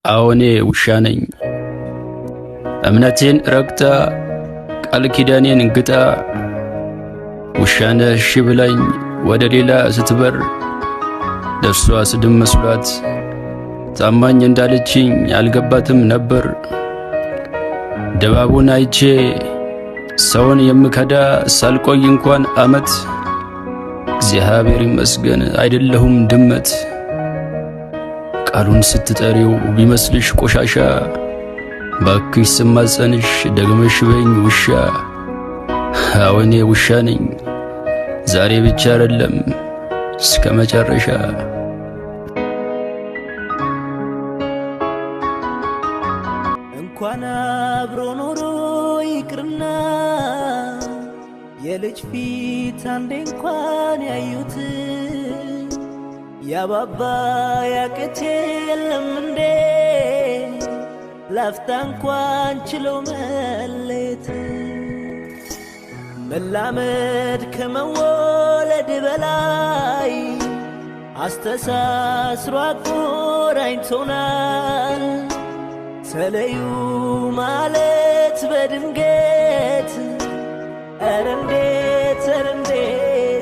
አዎኔ ውሻ ነኝ። እምነቴን ረግጣ ቃል ኪዳኔን እንግጣ ውሻነ እሺ ብላኝ ወደ ሌላ ስትበር ለሷ ስድም መስሏት ታማኝ እንዳለችኝ አልገባትም ነበር። ደባቡን አይቼ ሰውን የምከዳ ሳልቆይ እንኳን አመት እግዚአብሔር ይመስገን አይደለሁም ድመት። ቃሉን ስትጠሪው ቢመስልሽ ቆሻሻ ባክሽ ስማጸንሽ ደግመሽ በኝ ውሻ። አዎኔ ውሻ ነኝ ዛሬ ብቻ አይደለም እስከ መጨረሻ። እንኳን አብሮ ኖሮ ይቅርና የልጅ ፊት አንዴ እንኳን ያዩት ያባባ ያቅቴ የለም እንዴ ላፍታ እንኳን ችሎ መለየት። መላመድ ከመወለድ በላይ አስተሳስሮ አቆራኝቶናል። ተለዩ ማለት በድንገት ኧረ እንዴት